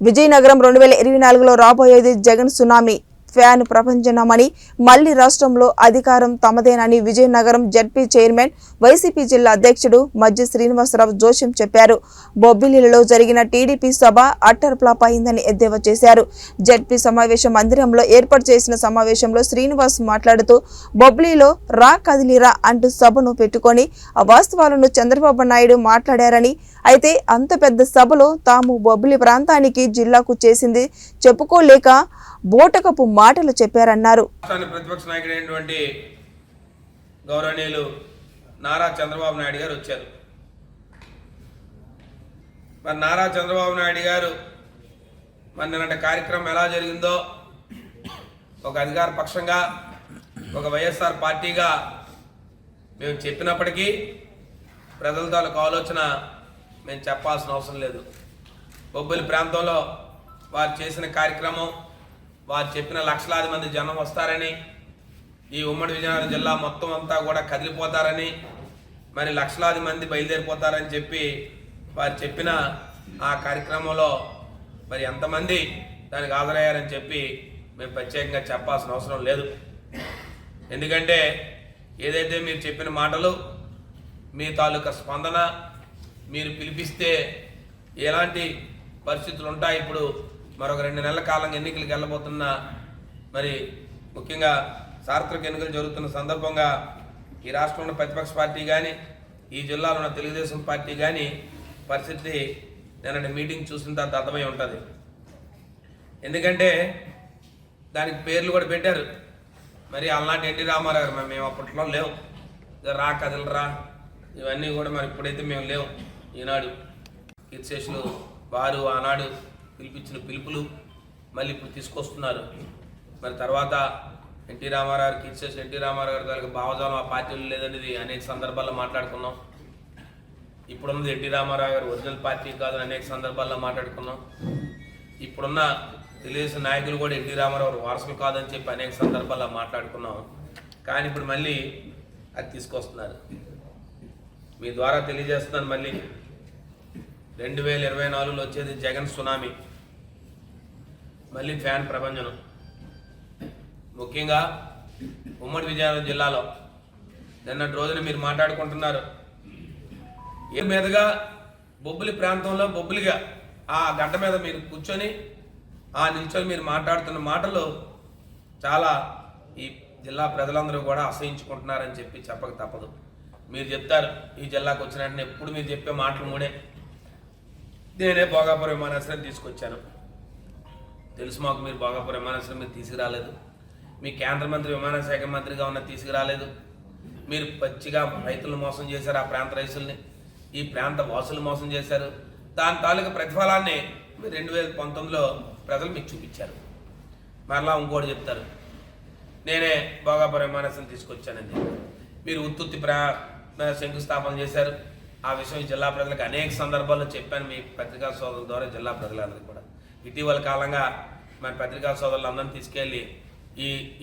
విజయనగరం 2024లో రాబోయేది Jagan tsunami fan ప్రపంచనమని మళ్లీ రాష్ట్రంలో అధికారం తమదేనని విజయనగరం జెడ్పీ చైర్మన్ వైసీపీ జిల్లా అధ్యక్షుడు మజ్జి శ్రీనివాసరావు జోషం చెప్పారు. బొబ్బిలిలో జరిగిన టీడీపీ సభ అట్టర్ ఫ్లాప్ అయిందని ఎద్దేవా చేశారు. జెడ్పీ సమావేశ మందిరంలో ఏర్పాటు చేసిన సమావేశంలో శ్రీనివాస్ మాట్లాడుతూ బొబ్బిలిలో రా కదిలిరా అంటూ సభను పెట్టుకొని ఆ వాస్తవాలను చంద్రబాబు నాయుడు మాట్లాడారని, అయితే అంత పెద్ద సభలో తాము బొబ్బిలి ప్రాంతానికి జిల్లాకు చేసింది చెప్పుకోలేక బోటకపు మాటలు చెప్పారన్నారు. ప్రతిపక్ష నాయకుడైనటువంటి గౌరవనీయులు నారా చంద్రబాబు నాయుడు గారు వచ్చారు. మరి నారా చంద్రబాబు నాయుడు గారు మరి నిన్నటి కార్యక్రమం ఎలా జరిగిందో ఒక అధికార పక్షంగా ఒక వైఎస్ఆర్ పార్టీగా మేము చెప్పినప్పటికీ ప్రజల తాలూకు ఆలోచన మేము చెప్పాల్సిన అవసరం లేదు. బొబ్బిలి ప్రాంతంలో వారు చేసిన కార్యక్రమం, వారు చెప్పిన లక్షలాది మంది జనం వస్తారని, ఈ ఉమ్మడి విజయనగరం జిల్లా మొత్తం అంతా కూడా కదిలిపోతారని, మరి లక్షలాది మంది బయలుదేరిపోతారని చెప్పి వారు చెప్పిన ఆ కార్యక్రమంలో మరి ఎంతమంది దానికి హాజరయ్యారని చెప్పి మేము ప్రత్యేకంగా చెప్పాల్సిన అవసరం లేదు. ఎందుకంటే ఏదైతే మీరు చెప్పిన మాటలు, మీ తాలూకా స్పందన, మీరు పిలిపిస్తే ఎలాంటి పరిస్థితులు ఉంటాయి, ఇప్పుడు మరొక 2 నెలల కాలంగా ఎన్నికలకు వెళ్ళబోతున్న మరి ముఖ్యంగా సార్వత్రిక ఎన్నికలు జరుగుతున్న సందర్భంగా ఈ రాష్ట్రంలో ప్రతిపక్ష పార్టీ కానీ ఈ జిల్లాలో ఉన్న తెలుగుదేశం పార్టీ కానీ పరిస్థితి నేను మీటింగ్ చూసిన తర్వాత అర్థమై ఉంటుంది. ఎందుకంటే దానికి పేర్లు కూడా పెట్టారు. మరి అలాంటి ఎన్టీ రామారావు గారు మేము అప్పట్లో లేవు, రా కదలరా ఇవన్నీ కూడా మరి ఇప్పుడైతే మేము లేవు. ఈనాడు కీర్తిశేషులు వారు ఆనాడు పిలిపించిన పిలుపులు మళ్ళీ ఇప్పుడు తీసుకొస్తున్నారు. మరి తర్వాత ఎన్టీ రామారావు కీర్తిశేషులు ఎన్టీ రామారావు గారి తాలూకు భావజాలం ఆ పార్టీలు లేదనేది అనేక సందర్భాల్లో మాట్లాడుకున్నాం. ఇప్పుడున్నది ఎన్టీ రామారావు గారు ఒరిజినల్ పార్టీ కాదని అనేక సందర్భాల్లో మాట్లాడుకున్నాం. ఇప్పుడున్న తెలుగుదేశం నాయకులు కూడా ఎన్టీ రామారావు వారసులు కాదని చెప్పి అనేక సందర్భాల్లో మాట్లాడుకున్నాం. కానీ ఇప్పుడు మళ్ళీ అది తీసుకొస్తున్నారు. మీ ద్వారా తెలియజేస్తున్నాను, మళ్ళీ 2024లో వచ్చేది జగన్ సునామీ, మళ్ళీ ఫ్యాన్ ప్రభంజనం. ముఖ్యంగా ఉమ్మడి విజయనగరం జిల్లాలో నిన్నటి రోజున మీరు మాట్లాడుకుంటున్నారు ఏ మీదుగా బొబ్బిలి ప్రాంతంలో బొబ్బిలిగా ఆ గడ్డ మీద మీరు కూర్చొని ఆ నిల్చొని మీరు మాట్లాడుతున్న మాటలు చాలా ఈ జిల్లా ప్రజలందరూ కూడా అసహించుకుంటున్నారని చెప్పి చెప్పక తప్పదు. మీరు చెప్తారు ఈ జిల్లాకు వచ్చిన వెంటనే ఎప్పుడు మీరు చెప్పే మాటలు మూడే. నేనే భోగాపురం విమానాశ్రయం తీసుకొచ్చాను, తెలుసు మాకు. మీరు భోగాపురం విమానాశ్రయం మీరు తీసుకురాలేదు. మీ కేంద్ర మంత్రి విమానశాఖ మంత్రిగా ఉన్న తీసుకురాలేదు. మీరు పచ్చిగా రైతులను మోసం చేశారు, ఆ ప్రాంత రైతుల్ని, ఈ ప్రాంత వాసులు మోసం చేశారు. దాని తాలూకు ప్రతిఫలాన్ని మీరు 2019లో ప్రజలు మీకు చూపించారు. మరలా ఇంకోటి చెప్తారు, నేనే భోగాపురం విమానాశ్రయం తీసుకొచ్చానండి. మీరు ఉత్తుత్తి శంకుస్థాపన చేశారు. ఆ విషయం ఈ జిల్లా ప్రజలకు అనేక సందర్భాల్లో చెప్పాను, మీ పత్రికా సోదరుల ద్వారా జిల్లా ప్రజలందరికీ కూడా. ఇటీవల కాలంగా మన పత్రికా సోదరులందరినీ తీసుకెళ్ళి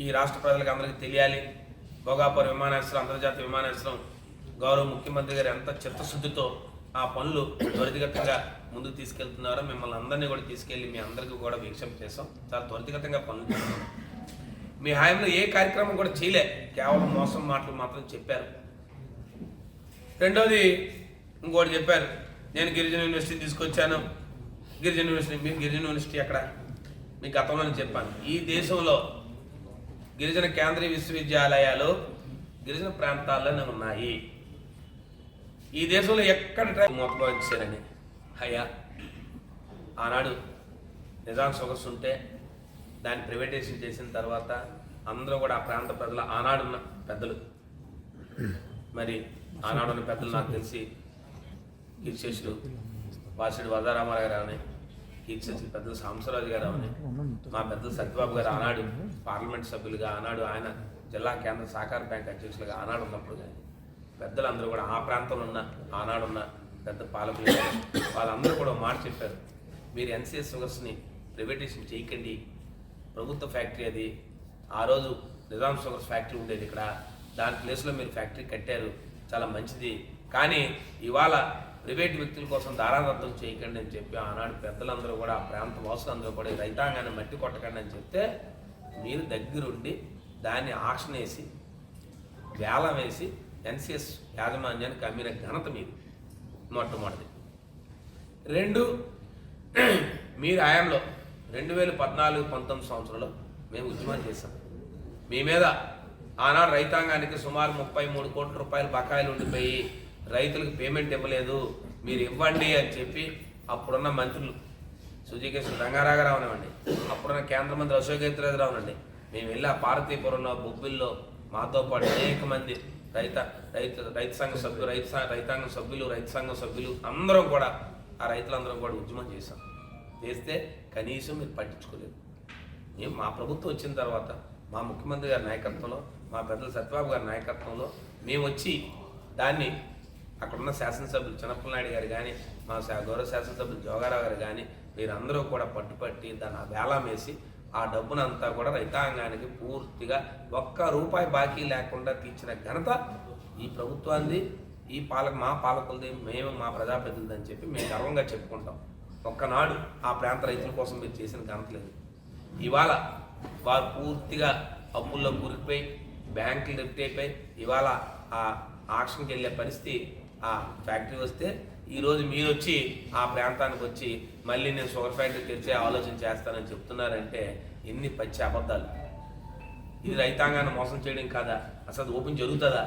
ఈ రాష్ట్ర ప్రజలకు అందరికీ తెలియాలి, భోగాపురం విమానాశ్రయం అంతర్జాతీయ విమానాశ్రయం గౌరవ ముఖ్యమంత్రి గారు ఎంత చిత్తశుద్ధితో ఆ పనులు త్వరితగతంగా ముందుకు తీసుకెళ్తున్నారో మిమ్మల్ని అందరినీ కూడా తీసుకెళ్ళి మీ అందరికీ కూడా వీక్షణ చేసాం. చాలా త్వరితగతంగా పనులు చేస్తున్నాం. మీ హాయంలో ఏ కార్యక్రమం కూడా చేయలే, కేవలం మోసం మాటలు మాత్రం చెప్పారు. రెండోది ఇంకోటి చెప్పారు, నేను గిరిజన యూనివర్సిటీ తీసుకొచ్చాను. గిరిజన యూనివర్సిటీ, మీరు గిరిజన యూనివర్సిటీ ఎక్కడ? మీ గతంలో చెప్పాను, ఈ దేశంలో గిరిజన కేంద్రీయ విశ్వవిద్యాలయాలు గిరిజన ప్రాంతాల్లోనే ఉన్నాయి. ఈ దేశంలో ఎక్కడ మోతబారించారని అయ్యా ఆనాడు నిజాం షుగర్స్ ఉంటే దాన్ని ప్రైవేటైజేషన్ చేసిన తర్వాత అందరూ కూడా ఆ ప్రాంత ప్రజలు, ఆనాడున్న పెద్దలు, మరి ఆనాడున్న పెద్దలు నాకు తెలిసి కీర్తిశేషులు వాసిరెడ్డి వరదరామారావు గారు అవని, కీర్తిశేషులు పెద్దలు సాంబశివరాజు గారు అవని, మా పెద్దలు సత్యబాబు గారు ఆనాడు పార్లమెంట్ సభ్యులుగా, ఆనాడు ఆయన జిల్లా కేంద్ర సహకార బ్యాంక్ అధ్యక్షులుగా ఆనాడు ఉన్నప్పుడు కానీ పెద్దలందరూ కూడా ఆ ప్రాంతంలో ఉన్న ఆనాడున్న పెద్ద పాలకులు వాళ్ళందరూ కూడా మాట చెప్పారు, మీరు ఎన్సీఎస్ షుగర్స్ని ప్రైవేటైజేషన్ చేయకండి, ప్రభుత్వ ఫ్యాక్టరీ అది. ఆ రోజు నిజాం షుగర్స్ ఫ్యాక్టరీ ఉండేది ఇక్కడ, దాని ప్లేస్లో మీరు ఫ్యాక్టరీ కట్టారు, చాలా మంచిది. కానీ ఇవాళ ప్రైవేట్ వ్యక్తుల కోసం దారాదత్తం చేయకండి అని చెప్పి ఆనాడు పెద్దలందరూ కూడా ఆ ప్రాంత వాసులందరూ కూడా ఈ రైతాంగాన్ని మట్టి కొట్టకండి అని చెప్తే మీరు దగ్గరుండి దాన్ని ఆక్షన్ వేసి వేలం వేసి ఎన్సిఎస్ యాజమాన్యానికి అమ్మిన ఘనత మీరు మొట్టమొదటిది. 2, మీరు ఆయంలో 2014-19 సంవత్సరంలో మేము ఉద్యమం చేశాం. మీ మీద ఆనాడు రైతాంగానికి సుమారు 33 కోట్ల రూపాయలు బకాయిలు ఉండిపోయి రైతులకు పేమెంట్ ఇవ్వలేదు, మీరు ఇవ్వండి అని చెప్పి అప్పుడున్న మంత్రులు సుజీకేశ్వర రంగారావు అనివ్వండి, అప్పుడున్న కేంద్ర మంత్రి అశోక్ గెహ్లోట్ అండి, మేము వెళ్ళి ఆ పార్వతీపురంలో బొబ్బిల్లో మాతో పాటు అనేక మంది రైతు సంఘ సభ్యులు రైతాంగ సభ్యులు రైతు సంఘం సభ్యులు అందరం కూడా ఆ రైతులందరం కూడా ఉద్యమం చేశాం. చేస్తే కనీసం మీరు పట్టించుకోలేదు. మేము మా ప్రభుత్వం వచ్చిన తర్వాత మా ముఖ్యమంత్రి గారి నాయకత్వంలో మా పెద్దలు సత్యబాబు గారి నాయకత్వంలో మేము వచ్చి దాన్ని అక్కడున్న శాసనసభ్యులు చిన్నప్పలనాయుడు గారు కానీ మా గౌరవ శాసనసభ్యులు జోగారావు గారు కానీ మీరందరూ కూడా పట్టుపట్టి దాన్ని వేలం వేసి ఆ డబ్బునంతా కూడా రైతాంగానికి పూర్తిగా ₹1 బాకీ లేకుండా తీర్చిన ఘనత ఈ ప్రభుత్వాన్ని మా పాలకులది, మేము మా ప్రజాప్రతినిధులు అని చెప్పి మేము గర్వంగా చెప్పుకుంటాం. ఒక్కనాడు ఆ ప్రాంత రైతుల కోసం మీరు చేసిన ఘనత లేదు. ఇవాళ వారు పూర్తిగా అప్పుల్లో కూరుకుపోయి బ్యాంకులు రిఫ్ట్ అయిపోయి ఇవాళ ఆ ఆక్షన్కి వెళ్ళే పరిస్థితి ఆ ఫ్యాక్టరీ వస్తే ఈరోజు మీరు వచ్చి ఆ ప్రాంతానికి వచ్చి మళ్ళీ నేను షుగర్ ఫ్యాక్టరీ తెరిచే ఆలోచన చేస్తానని చెప్తున్నారంటే ఎన్ని పచ్చి అబద్ధాలు. ఇది రైతాంగాన్ని మోసం చేయడం కాదా? అసలు ఓపెన్ జరుగుతుందా?